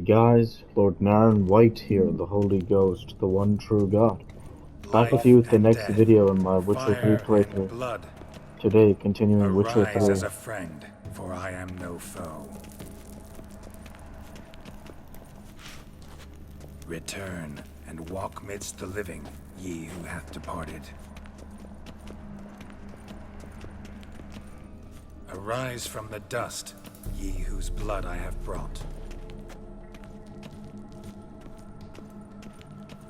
Guys, Lord Naren White here, the Holy Ghost, the one true God. Back with Life you with the and next death, video in my Witcher 3 fire and playthrough. blood. Today, continuing Witcher Arise 3. as a friend, for I am no foe. Return and walk midst the living, ye who hath departed. Arise from the dust, ye whose blood I have brought.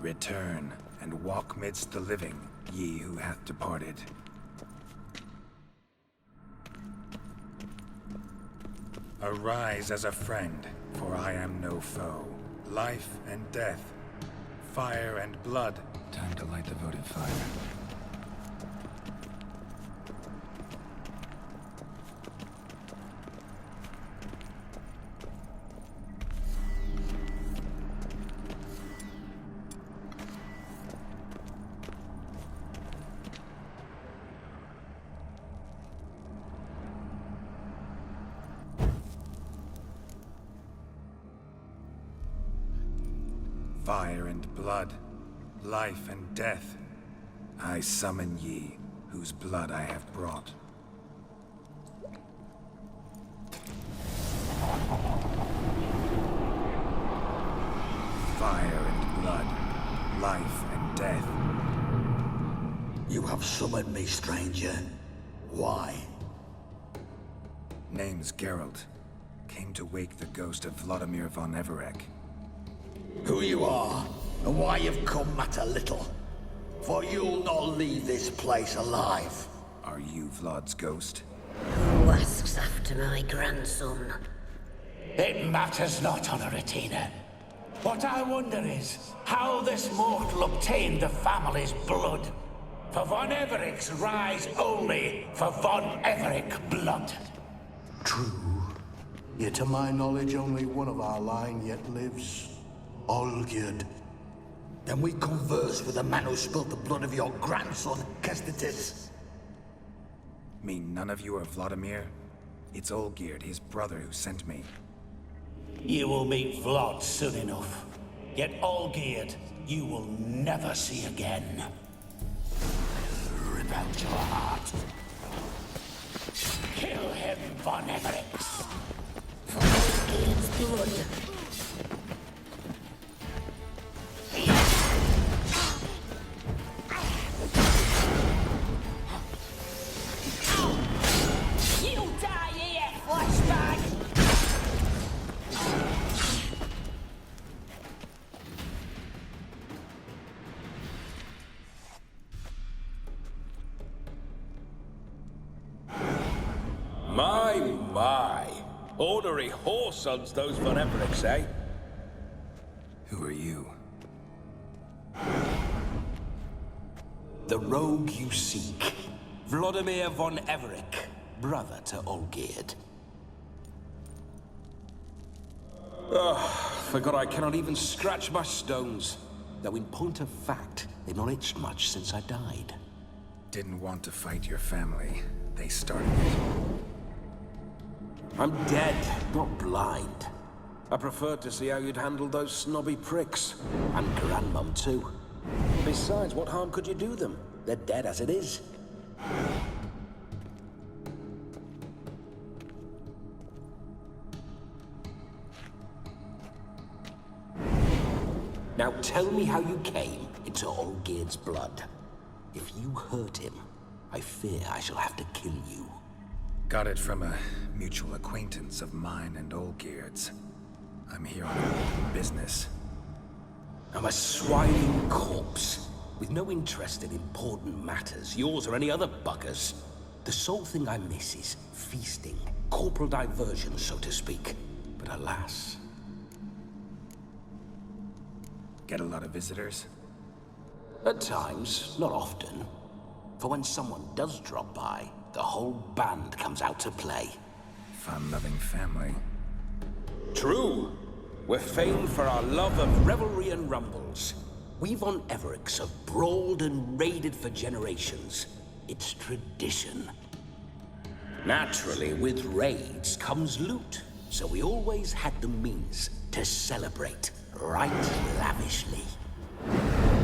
Return and walk midst the living, ye who hath departed. Arise as a friend, for I am no foe. Life and death, fire and blood. Time to light the votive fire. Fire and blood, life and death, I summon ye, whose blood I have brought. Fire and blood, life and death. You have summoned me, stranger. Why? Name's Geralt. Came to wake the ghost of Vladimir von Everec. Who you are, and why you've come matter little. For you'll not leave this place alive. Are you Vlad's ghost? Who asks after my grandson? It matters not, Honoratina. What I wonder is how this mortal obtained the family's blood. For von Everic's rise only for von Everec blood. True. Yet to my knowledge, only one of our line yet lives. Olgierd. Then we converse with the man who spilled the blood of your grandson, Kestitis. Mean none of you are Vladimir? It's Olgierd, his brother, who sent me. You will meet Vlad soon enough. Yet Olgierd, you will never see again. Rip out your heart. Kill him, von Everix. For Olgierd's blood. You die here, flashbag! My. Ornery whoresons those von Evericks, eh? Who are you? The rogue you seek. Vladimir von Everec, brother to Olgierd. Forgot I cannot even scratch my stones. Though in point of fact, they've not itched much since I died. Didn't want to fight your family. They started it. I'm dead, not blind. I preferred to see how you'd handled those snobby pricks. And Grandmum, too. Besides, what harm could you do them? They're dead as it is. Now tell me how you came into Olgierd's blood. If you hurt him, I fear I shall have to kill you. Got it from a mutual acquaintance of mine and Olgierd's. I'm here on business. I'm a swining corpse, with no interest in important matters, yours or any other buggers. The sole thing I miss is feasting, corporal diversion, so to speak. But alas... Get a lot of visitors? At times, not often. For when someone does drop by, the whole band comes out to play. Fun-loving family. True. We're famed for our love of revelry and rumbles. We von Evericks have brawled and raided for generations. It's tradition. Naturally, with raids comes loot. So we always had the means to celebrate right lavishly.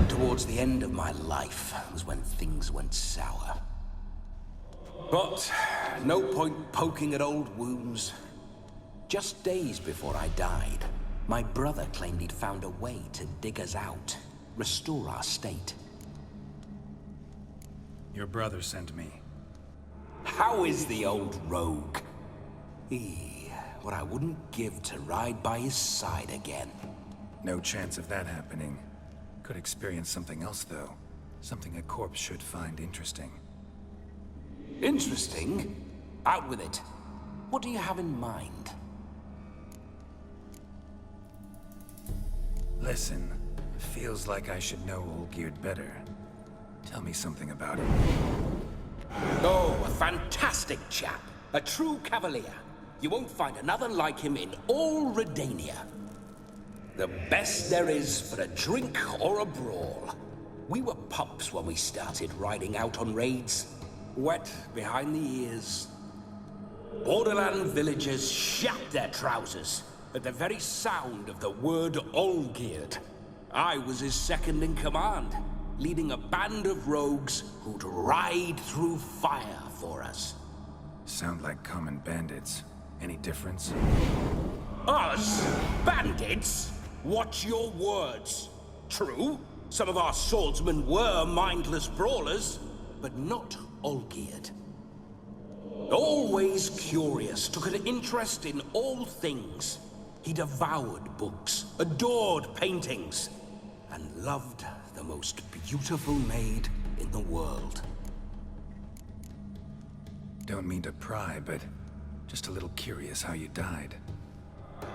Towards the end of my life was when things went sour. But no point poking at old wounds. Just days before I died, my brother claimed he'd found a way to dig us out, restore our state. Your brother sent me. How is the old rogue? What I wouldn't give to ride by his side again. No chance of that happening. Could experience something else, though. Something a corpse should find interesting. Interesting? Out with it. What do you have in mind? Listen, it feels like I should know Olgierd better. Tell me something about him. Oh, a fantastic chap. A true cavalier. You won't find another like him in all Redania. The best there is for a drink or a brawl. We were pups when we started riding out on raids. Wet behind the ears. Borderland villagers shat their trousers at the very sound of the word Olgierd. I was his second in command, leading a band of rogues who'd ride through fire for us. Sound like common bandits. Any difference? Us? Bandits? Watch your words. True, some of our swordsmen were mindless brawlers, but not Olgierd. Always curious, took an interest in all things. He devoured books, adored paintings, and loved the most beautiful maid in the world. Don't mean to pry, but just a little curious how you died.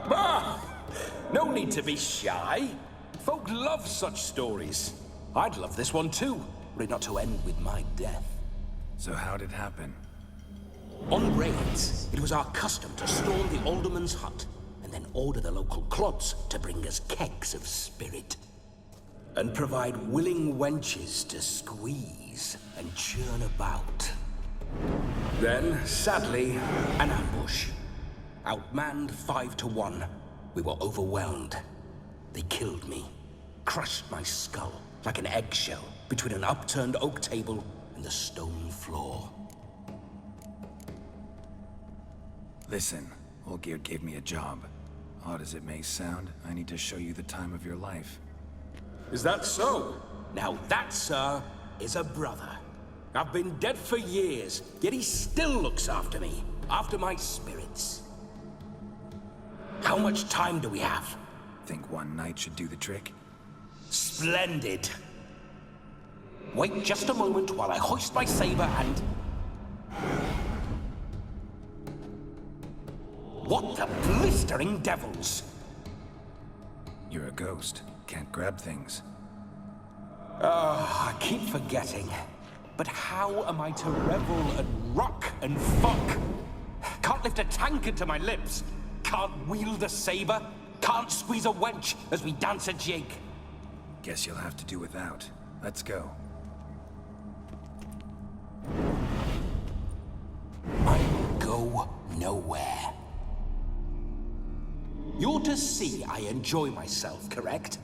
Ah! No need to be shy. Folk love such stories. I'd love this one too, were it not to end with my death. So how'd it happen? On raids, it was our custom to storm the alderman's hut, and then order the local clods to bring us kegs of spirit. And provide willing wenches to squeeze and churn about. Then, sadly, an ambush. Outmanned 5 to 1, we were overwhelmed. They killed me, crushed my skull like an eggshell between an upturned oak table and the stone floor. Listen, Olgierd gave me a job. Odd as it may sound, I need to show you the time of your life. Is that so? Now that, sir, is a brother. I've been dead for years, yet he still looks after me, after my spirits. How much time do we have? Think one night should do the trick? Splendid. Wait just a moment while I hoist my saber and... What the blistering devils? You're a ghost. Can't grab things. I keep forgetting. But how am I to revel and rock and fuck? Can't lift a tankard to my lips. Can't wield a saber. Can't squeeze a wench as we dance a jig. Guess you'll have to do without. Let's go. I will go nowhere. You're to see I enjoy myself, correct?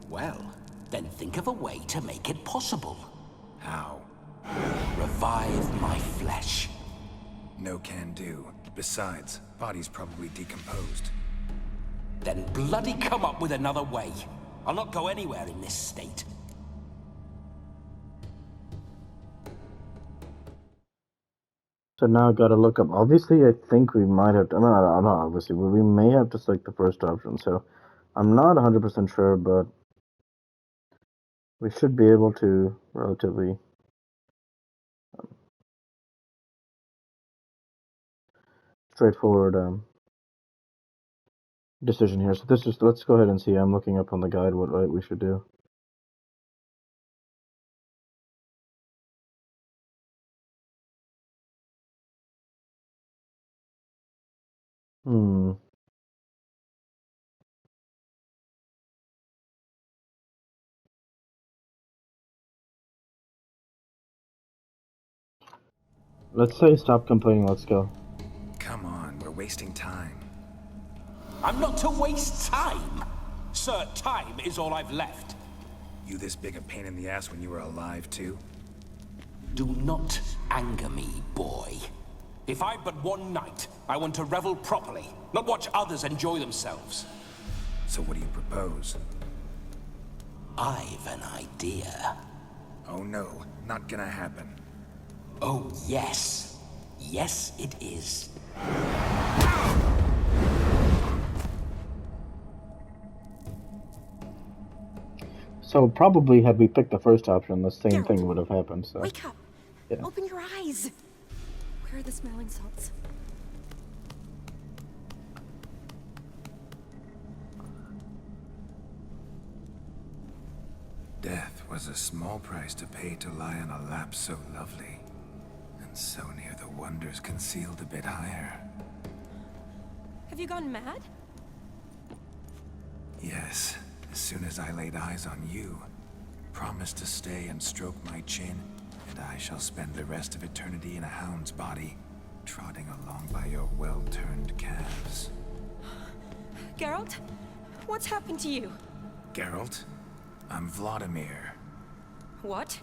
Well, then think of a way to make it possible. How? Revive my flesh. No can do. Besides, body's probably decomposed. Then bloody come up with another way. I'll not go anywhere in this state. So now I gotta look up. Obviously, I think we might have to. No, not obviously, but we may have to select the first option. So I'm not 100% sure, but we should be able to relatively straightforward decision here. So this is, let's go ahead and see. I'm looking up on the guide what we should do. Let's say stop complaining, let's go. Come on, we're wasting time. I'm not to waste time. Sir, time is all I've left. You this big a pain in the ass when you were alive, too? Do not anger me, boy. If I've but one night, I want to revel properly, not watch others enjoy themselves. So what do you propose? I've an idea. Oh no, not gonna happen. Oh, yes. Yes, it is. So probably had we picked the first option, the same Geralt, thing would have happened. So Wake up! yeah. Open your eyes! Where are the smelling salts? Death was a small price to pay to lie on a lap so lovely, and so near the wonders concealed a bit higher. Have you gone mad? Yes, as soon as I laid eyes on you, promise to stay and stroke my chin, and I shall spend the rest of eternity in a hound's body, trotting along by your well-turned calves. Geralt? What's happened to you? Geralt, I'm Vladimir. What?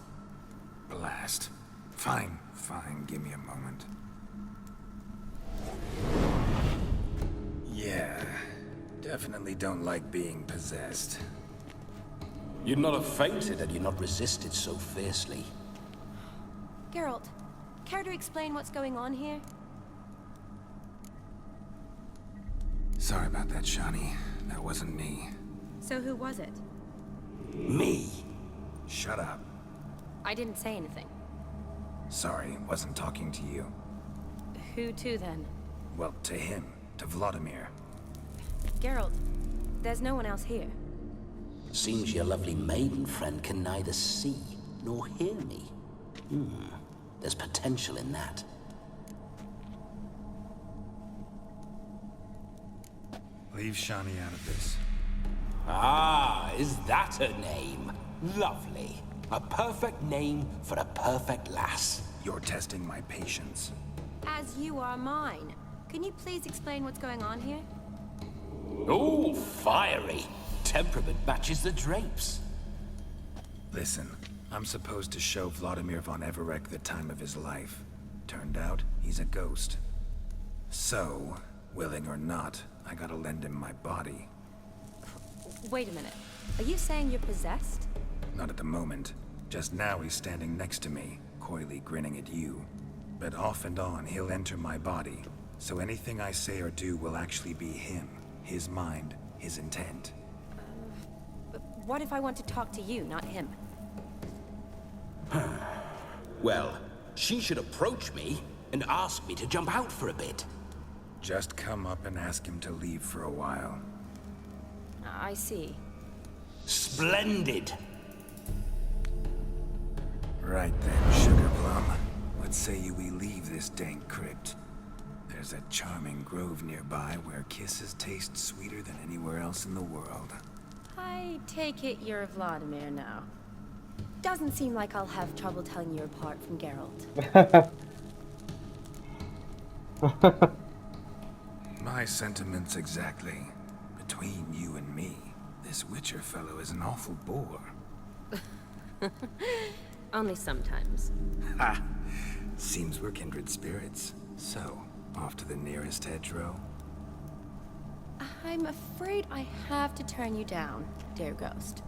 Blast. Fine, give me a moment. Yeah, definitely don't like being possessed. You'd not have fainted had you not resisted so fiercely. Geralt, care to explain what's going on here? Sorry about that, Shani. That wasn't me. So who was it? Me? Shut up. I didn't say anything. Sorry, wasn't talking to you. Who to then? Well, to him. To Vladimir. Geralt, there's no one else here. Seems your lovely maiden friend can neither see nor hear me. There's potential in that. Leave Shani out of this. Ah, is that her name? Lovely. A perfect name for a perfect lass. You're testing my patience. As you are mine. Can you please explain what's going on here? Oh, fiery. Temperament matches the drapes. Listen, I'm supposed to show Vladimir von Everec the time of his life. Turned out, he's a ghost. So, willing or not, I gotta lend him my body. Wait a minute. Are you saying you're possessed? Not at the moment. Just now he's standing next to me, coyly grinning at you. But off and on, he'll enter my body. So anything I say or do will actually be him. His mind, his intent. But what if I want to talk to you, not him? Well, she should approach me and ask me to jump out for a bit. Just come up and ask him to leave for a while. I see. Splendid! Right then, Sugar Plum. What say you we leave this dank crypt? There's a charming grove nearby where kisses taste sweeter than anywhere else in the world. I take it you're Vladimir now. Doesn't seem like I'll have trouble telling you apart from Geralt. My sentiments exactly. Between you and me, this Witcher fellow is an awful bore. Only sometimes. Ha! Seems we're kindred spirits. So, off to the nearest hedgerow? I'm afraid I have to turn you down, dear ghost.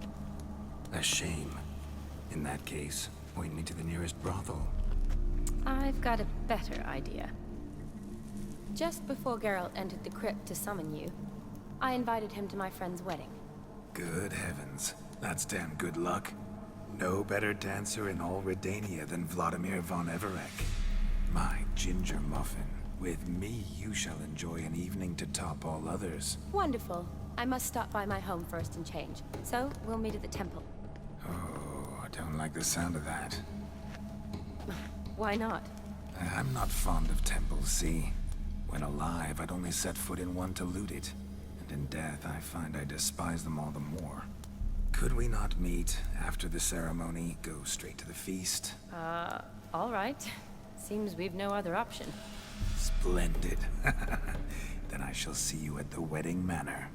A shame. In that case, point me to the nearest brothel. I've got a better idea. Just before Geralt entered the crypt to summon you, I invited him to my friend's wedding. Good heavens. That's damn good luck. No better dancer in all Redania than Vladimir von Everec. My ginger muffin. With me, you shall enjoy an evening to top all others. Wonderful. I must stop by my home first and change. So, we'll meet at the temple. Oh, I don't like the sound of that. Why not? I'm not fond of temples, see? When alive, I'd only set foot in one to loot it. And in death, I find I despise them all the more. Could we not meet after the ceremony, go straight to the feast? All right. Seems we've no other option. Splendid. Then and I shall see you at the wedding manor.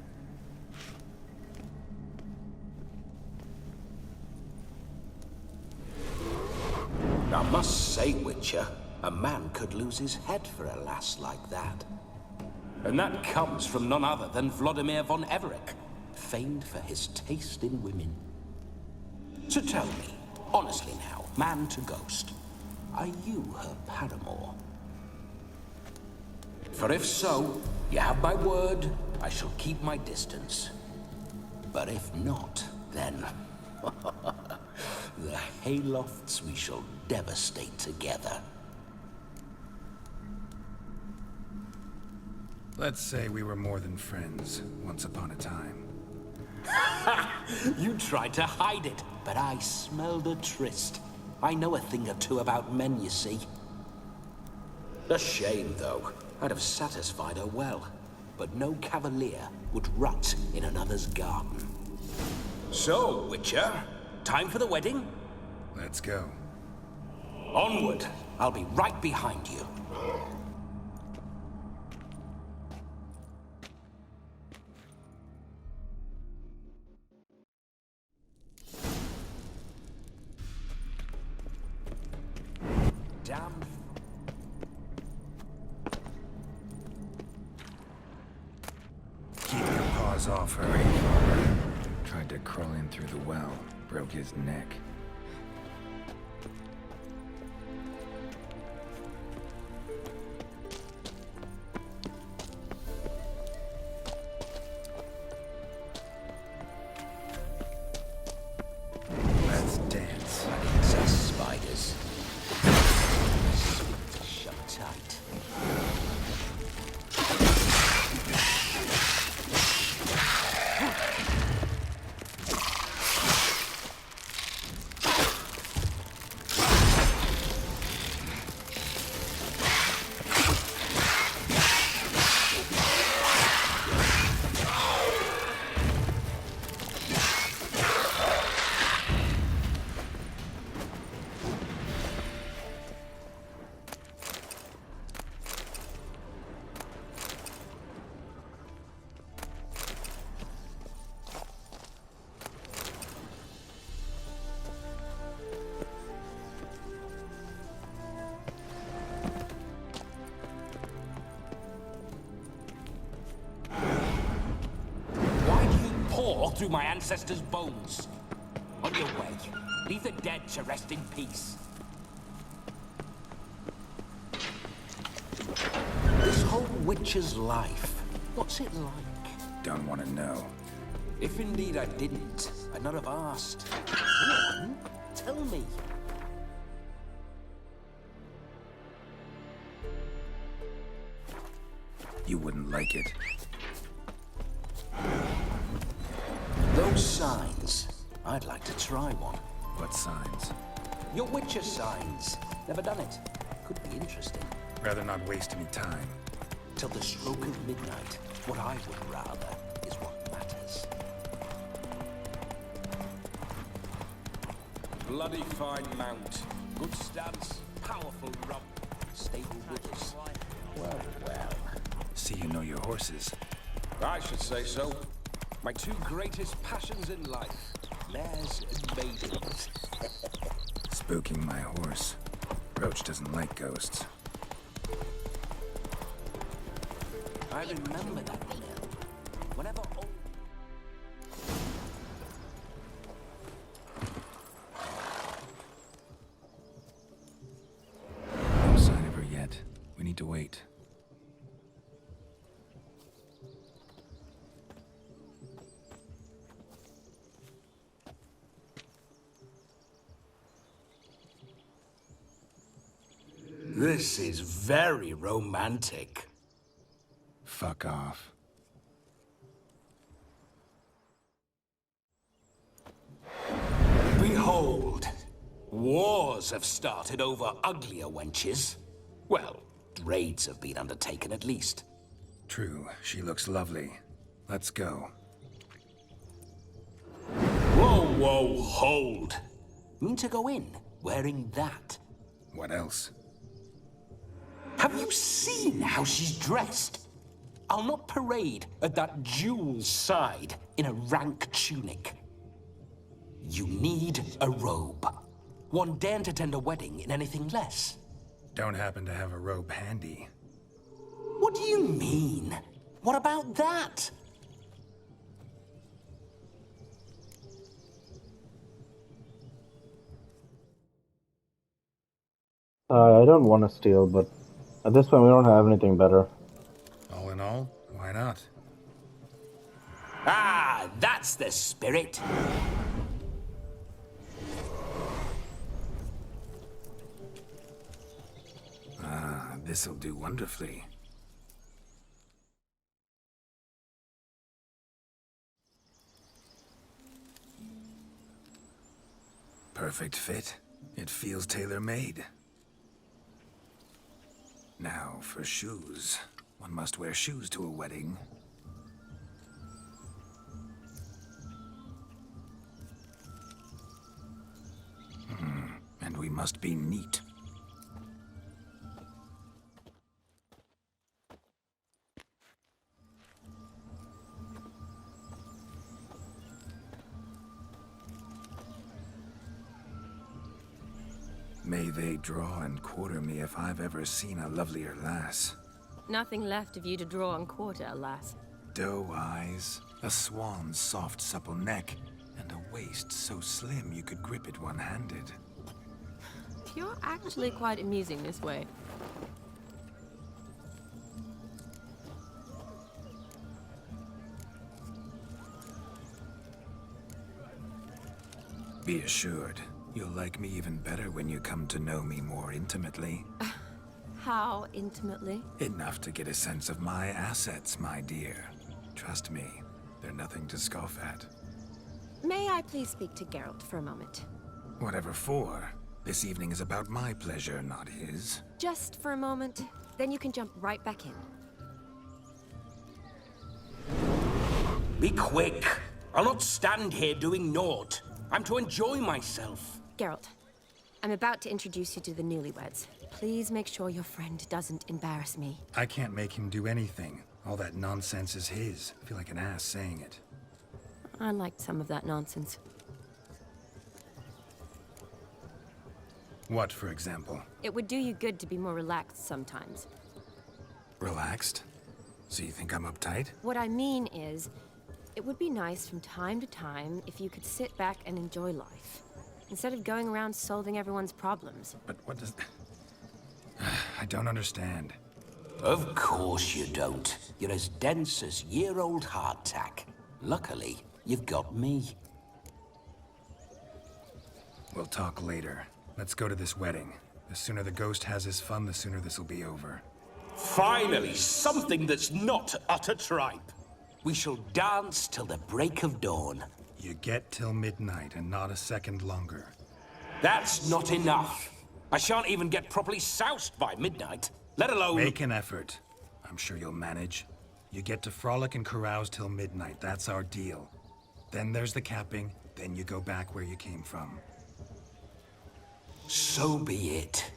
I must say, Witcher, a man could lose his head for a lass like that. And that comes from none other than Vladimir von Everec, famed for his taste in women. So tell me, honestly now, man to ghost, are you her paramour? For if so, you have my word, I shall keep my distance. But if not, then... the haylofts we shall devastate together. Let's say we were more than friends, once upon a time. You tried to hide it, but I smelled a tryst. I know a thing or two about men, you see. A shame, though. I'd have satisfied her well. But no cavalier would rot in another's garden. So, Witcher, time for the wedding? Let's go. Onward! I'll be right behind you. Damn. Keep your paws off her. Tried to crawl in through the well, broke his neck. Let's dance. It's us spiders. Shut tight. Through my ancestors' bones. On your way. Leave the dead to rest in peace. This whole witcher's life, what's it like? Don't want to know. If indeed I didn't, I'd not have asked. Go on, tell me. You wouldn't like it. Those signs, I'd like to try one. What signs? Your Witcher signs. Never done it. Could be interesting. Rather not waste any time. Till the stroke of midnight, what I would rather is what matters. Bloody fine mount. Good stance, powerful rump, stable withers. Well, well. See you know your horses. I should say so. My two greatest passions in life, Mares and maidens. Spooking my horse. Roach doesn't like ghosts. I remember that mill. Whenever old... No sign of her yet. We need to wait. This is very romantic. Fuck off. Behold, wars have started over uglier wenches. Well, raids have been undertaken at least. True, she looks lovely. Let's go. Whoa, whoa, hold. Mean to go in, wearing that? What else? Have you seen how she's dressed? I'll not parade at that jewel's side in a rank tunic. You need a robe. One daren't attend a wedding in anything less. Don't happen to have a robe handy. What do you mean? What about that? I don't want to steal, but at this point we don't have anything better. All in all, why not? Ah, that's the spirit. Ah, this'll do wonderfully. Perfect fit. It feels tailor-made. Now, for shoes. One must wear shoes to a wedding. And we must be neat. May they draw and quarter me if I've ever seen a lovelier lass. Nothing left of you to draw and quarter, alas. Doe eyes, a swan's soft supple neck, and a waist so slim you could grip it one-handed. You're actually quite amusing this way. Be assured, you'll like me even better when you come to know me more intimately. How intimately? Enough to get a sense of my assets, my dear. Trust me, they're nothing to scoff at. May I please speak to Geralt for a moment? Whatever for. This evening is about my pleasure, not his. Just for a moment, then you can jump right back in. Be quick. I'll not stand here doing naught. I'm to enjoy myself. Geralt, I'm about to introduce you to the newlyweds. Please make sure your friend doesn't embarrass me. I can't make him do anything. All that nonsense is his. I feel like an ass saying it. I liked some of that nonsense. What, for example? It would do you good to be more relaxed sometimes. Relaxed? So you think I'm uptight? What I mean is, it would be nice from time to time if you could sit back and enjoy life, instead of going around solving everyone's problems. But what does... I don't understand. Of course you don't. You're as dense as year-old hardtack. Luckily, you've got me. We'll talk later. Let's go to this wedding. The sooner the ghost has his fun, the sooner this'll be over. Finally, something that's not utter tripe. We shall dance till the break of dawn. You get till midnight and not a second longer. That's not enough. I shan't even get properly soused by midnight, let alone... Make an effort. I'm sure you'll manage. You get to frolic and carouse till midnight. That's our deal. Then there's the capping, then you go back where you came from. So be it.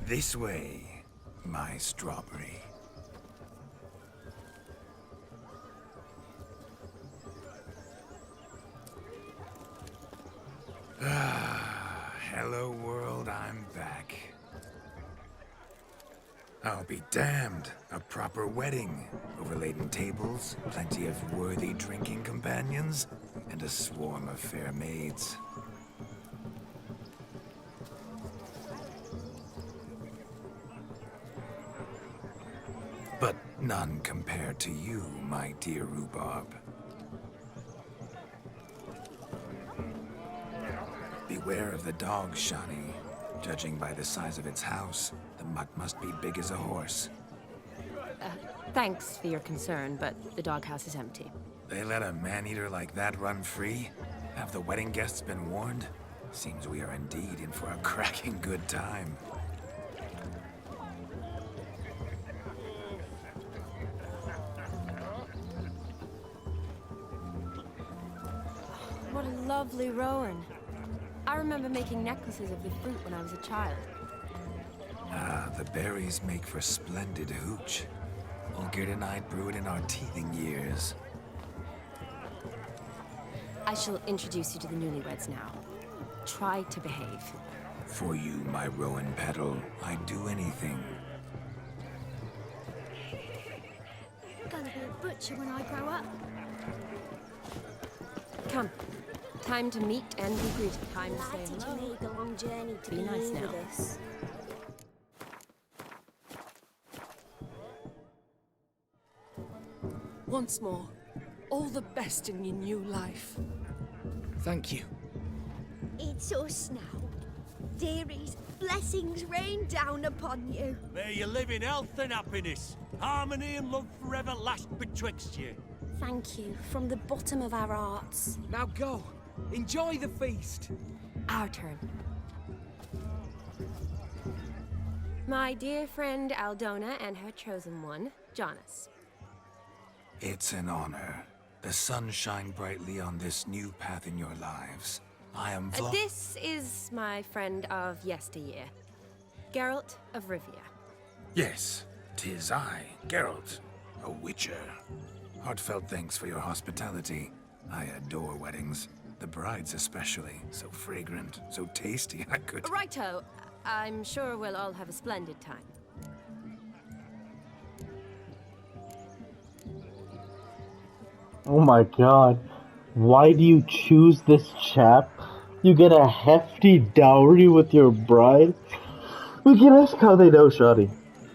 This way, my strawberry. Hello world, I'm back. I'll be damned. A proper wedding. Overladen tables, plenty of worthy drinking companions, and a swarm of fair maids. But none compared to you, my dear rhubarb. Beware of the dog, Shani. Judging by the size of its house, the mutt must be big as a horse. Thanks for your concern, but the doghouse is empty. They let a man-eater like that run free? Have the wedding guests been warned? Seems we are indeed in for a cracking good time. What a lovely rowan. I remember making necklaces of the fruit when I was a child. Ah, the berries make for splendid hooch. Olgerd and I brewed in our teething years. I shall introduce you to the newlyweds now. Try to behave. For you, my rowan petal, I'd do anything. Gonna be a butcher when I grow up. Come. Time to meet and be greeted. Time to say Did you hello. make a long journey to Be be nice here now. with us? Once more, all the best in your new life. Thank you. It's us now. Dearies, blessings rain down upon you. May you live in health and happiness. Harmony and love forever last betwixt you. Thank you from the bottom of our hearts. Now go. Enjoy the feast. Our turn. My dear friend Aldona and her chosen one, Jonas. It's an honor. The sun shine brightly on this new path in your lives. I am This is my friend of yesteryear, Geralt of Rivia. Yes, 'tis I, Geralt, a witcher. Heartfelt thanks for your hospitality. I adore weddings. The brides especially. So fragrant, so tasty, I could... Righto. I'm sure we'll all have a splendid time. Oh my god. Why do you choose this chap? You get a hefty dowry with your bride? We can ask how they know Shani.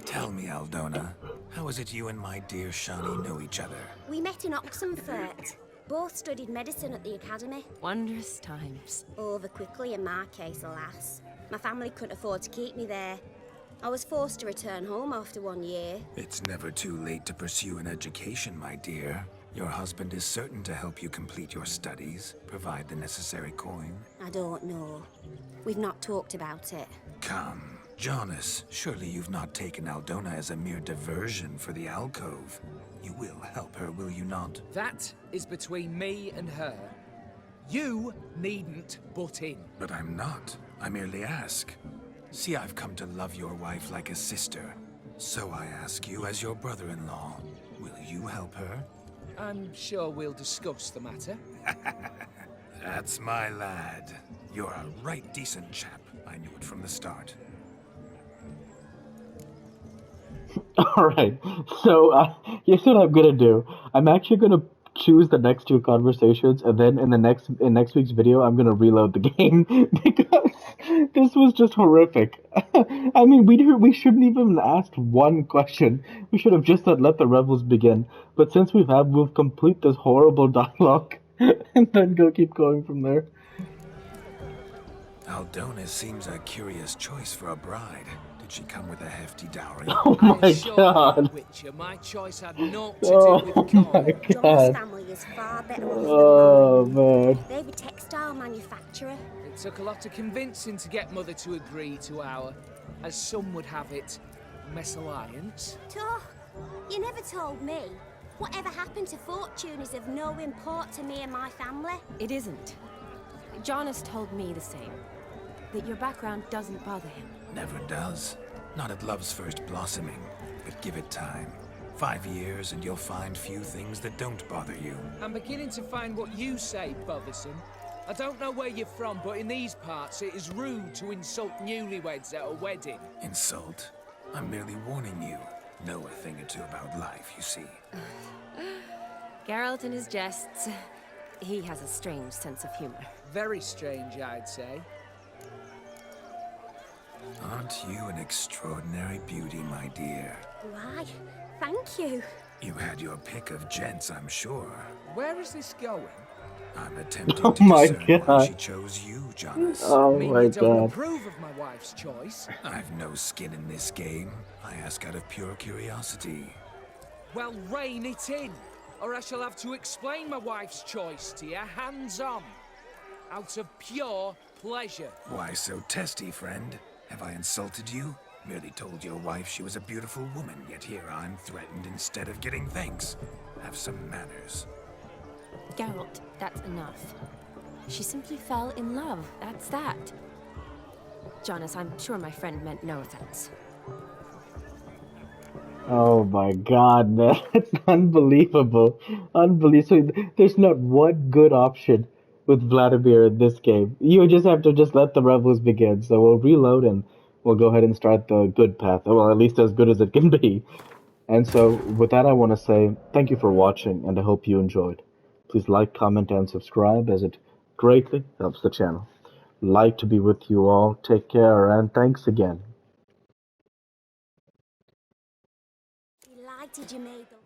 Tell me, Aldona, how is it you and my dear Shani know each other? We met in Oxenfurt. Both studied medicine at the academy. Wondrous times. Over quickly in my case, alas. My family couldn't afford to keep me there. I was forced to return home after 1 year. It's never too late to pursue an education, my dear. Your husband is certain to help you complete your studies, provide the necessary coin. I don't know. We've not talked about it. Come, Jonas, surely you've not taken Aldona as a mere diversion for the alcove. You will help her, will you not? That is between me and her. You needn't butt in. But I'm not. I merely ask. See, I've come to love your wife like a sister. So I ask you as your brother-in-law, will you help her? I'm sure we'll discuss the matter. That's my lad. You're a right decent chap. I knew it from the start. Alright, so here's what I'm gonna do. I'm actually gonna choose the next two conversations, and then in next week's video, I'm gonna reload the game because this was just horrific. I mean, we shouldn't even asked one question. We should have just said, "Let the rebels begin." But since we'll complete this horrible dialogue, and then keep going from there. Aldona seems a curious choice for a bride. Did she come with a hefty dowry? Oh my god! Witcher, my choice had naught to Oh do with Connor. my John's god! family is far better off Oh than mine. man! They're a textile manufacturer. It took a lot of convincing to get Mother to agree to our, as some would have it, mesalliance. Toh, you never told me. Whatever happened to fortune is of no import to me and my family. It isn't. Jonas told me the same. That your background doesn't bother him. Never does. Not at love's first blossoming. But give it time. 5 years and you'll find few things that don't bother you. I'm beginning to find what you say bothersome. I don't know where you're from, but in these parts it is rude to insult newlyweds at a wedding. Insult? I'm merely warning you. Know a thing or two about life, you see. Geralt and his jests. He has a strange sense of humor. Very strange, I'd say. Aren't you an extraordinary beauty, my dear? Why, thank you. You had your pick of gents, I'm sure. Where is this going? I'm attempting Oh to my discern why god! she chose you, Jonas. Oh mean my you don't god! approve of my wife's choice? I've no skin in this game. I ask out of pure curiosity. Well, rein it in, or I shall have to explain my wife's choice to you hands-on. Out of pure pleasure. Why so testy, friend? Have I insulted you? Merely told your wife she was a beautiful woman, yet here I'm threatened instead of getting thanks. Have some manners. Geralt, that's enough. She simply fell in love. That's that. Jonas, I'm sure my friend meant no offense. Oh my god, man. It's unbelievable. Unbelievable. So there's not one good option with Vladimir in this game. You just have to just let the rebels begin. So we'll reload and we'll go ahead and start the good path. Well, at least as good as it can be. And so with that, I want to say thank you for watching and I hope you enjoyed. Please like, comment, and subscribe as it greatly helps the channel. Like to be with you all. Take care and thanks again. Delighted you made the